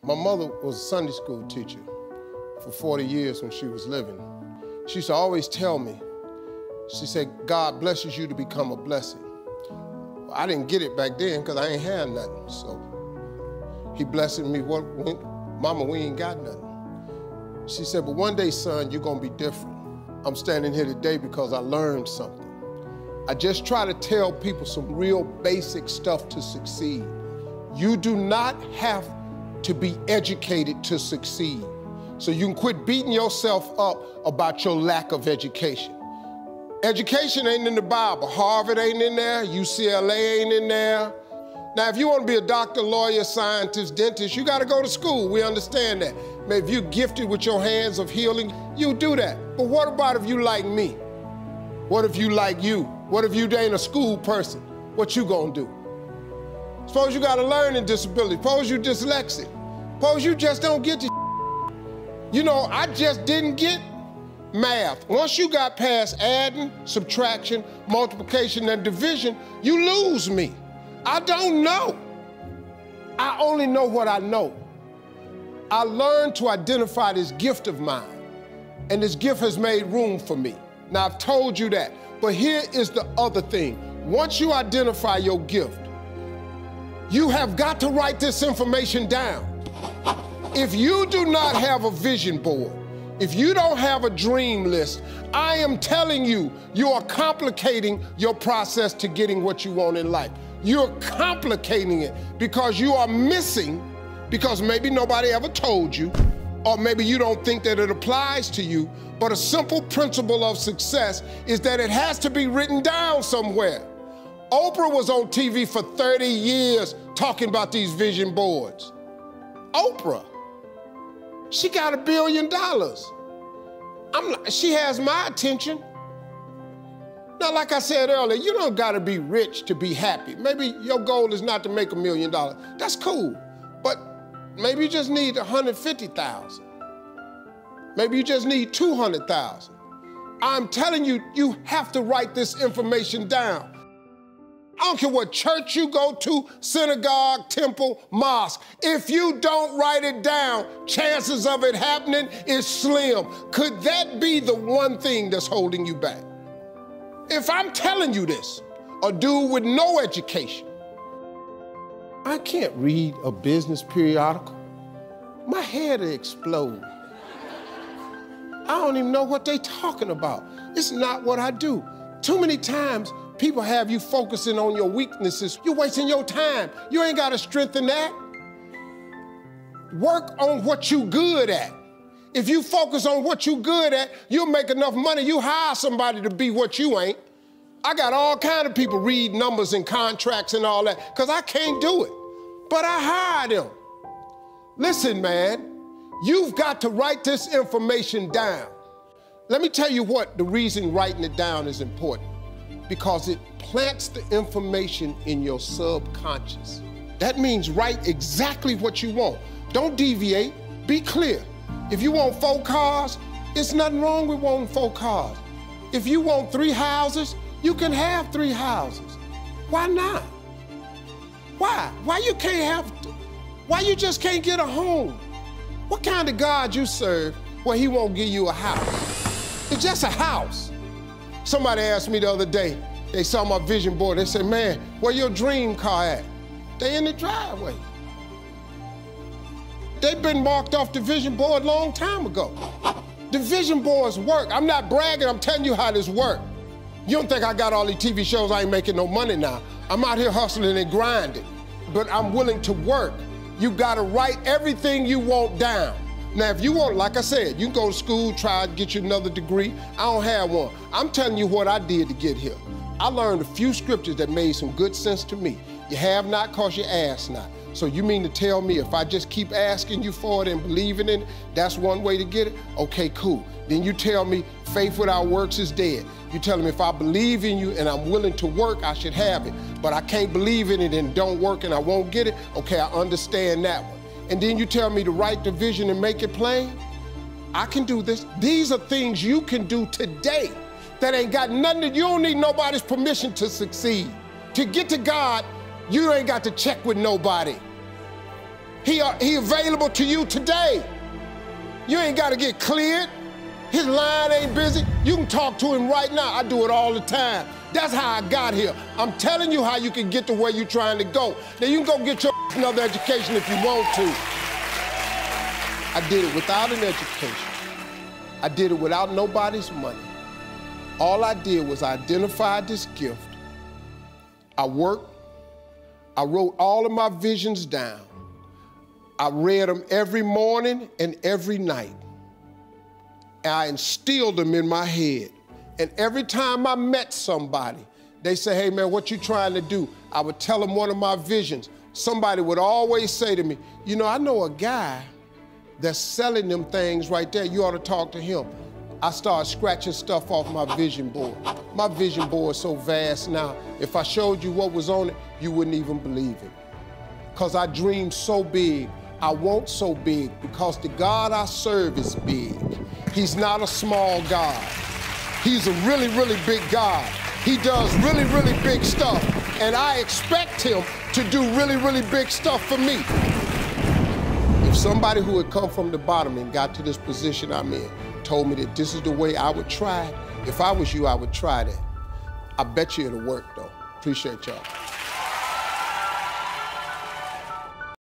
My mother was a Sunday school teacher for 40 years when she was living. She used to always tell me, she said, God blesses you to become a blessing. Well, I didn't get it back then because I ain't had nothing. So he blessed me, Mama, we ain't got nothing. She said, but one day, son, you're gonna be different. I'm standing here today because I learned something. I just try to tell people some real basic stuff to succeed. You do not have to be educated to succeed. So you can quit beating yourself up about your lack of education. Education ain't in the Bible. Harvard ain't in there, UCLA ain't in there. Now, if you want to be a doctor, lawyer, scientist, dentist, you got to go to school. We understand that. Maybe if you're gifted with your hands of healing, you do that. But what about if you like me? What if you like you? What if you ain't a school person? What you gonna do? Suppose you got a learning disability. Suppose you dyslexic. Suppose you just don't get the You know, I just didn't get math. Once you got past adding, subtraction, multiplication, and division, you lose me. I don't know. I only know what I know. I learned to identify this gift of mine, and this gift has made room for me. Now, I've told you that, but here is the other thing. Once you identify your gift, you have got to write this information down. If you do not have a vision board, if you don't have a dream list, I am telling you, you are complicating your process to getting what you want in life. You're complicating it because you are missing, because maybe nobody ever told you, or maybe you don't think that it applies to you, but a simple principle of success is that it has to be written down somewhere. Oprah was on TV for 30 years talking about these vision boards. Oprah, she got $1 billion. She has my attention. Now, like I said earlier, you don't gotta be rich to be happy. Maybe your goal is not to make $1 million. That's cool, but maybe you just need 150,000. Maybe you just need 200,000. I'm telling you, you have to write this information down. I don't care what church you go to, synagogue, temple, mosque. If you don't write it down, chances of it happening is slim. Could that be the one thing that's holding you back? If I'm telling you this, a dude with no education, I can't read a business periodical. My head will explode. I don't even know what they're talking about. It's not what I do. Too many times, people have you focusing on your weaknesses. You're wasting your time. You ain't got to strengthen that. Work on what you good at. If you focus on what you good at, you'll make enough money. You hire somebody to be what you ain't. I got all kind of people read numbers and contracts and all that, because I can't do it. But I hire them. Listen, man, you've got to write this information down. Let me tell you what the reason writing it down is important. Because it plants the information in your subconscious. That means write exactly what you want. Don't deviate, be clear. If you want 4 cars, there's nothing wrong with wanting 4 cars. If you want 3 houses, you can have 3 houses. Why not? Why? Why you can't have, why you just can't get a home? What kind of God you serve where he won't give you a house? It's just a house. Somebody asked me the other day, they saw my vision board, they said, man, where your dream car at? They in the driveway. They've been marked off the vision board a long time ago. The vision boards work. I'm not bragging, I'm telling you how this works. You don't think I got all these TV shows, I ain't making no money now. I'm out here hustling and grinding, but I'm willing to work. You gotta write everything you want down. Now, if you want, like I said, you can go to school, try to get you another degree. I don't have one. I'm telling you what I did to get here. I learned a few scriptures that made some good sense to me. You have not because you ask not. So you mean to tell me if I just keep asking you for it and believing in it, that's one way to get it? Okay, cool. Then you tell me faith without works is dead. You tell me if I believe in you and I'm willing to work, I should have it. But I can't believe in it and don't work and I won't get it. Okay, I understand that one. And then you tell me to write the vision and make it plain? I can do this. These are things you can do today that ain't got nothing, you don't need nobody's permission to succeed. To get to God, you ain't got to check with nobody. He available to you today. You ain't got to get cleared. His line ain't busy. You can talk to him right now. I do it all the time. That's how I got here. I'm telling you how you can get to where you're trying to go. Now you can go get your another education if you want to. I did it without an education. I did it without nobody's money. All I did was identify this gift. I worked. I wrote all of my visions down. I read them every morning and every night. And I instilled them in my head. And every time I met somebody, they say, hey man, what you trying to do? I would tell them one of my visions. Somebody would always say to me, you know, I know a guy that's selling them things right there. You ought to talk to him. I started scratching stuff off my vision board. My vision board is so vast now, if I showed you what was on it, you wouldn't even believe it. Because I dream so big. I want so big because the God I serve is big. He's not a small God. He's a really, really big God. He does really, really big stuff. And I expect him to do really, really big stuff for me. If somebody who had come from the bottom and got to this position I'm in told me that this is the way I would try it, if I was you, I would try that. I bet you it'll work though. Appreciate y'all.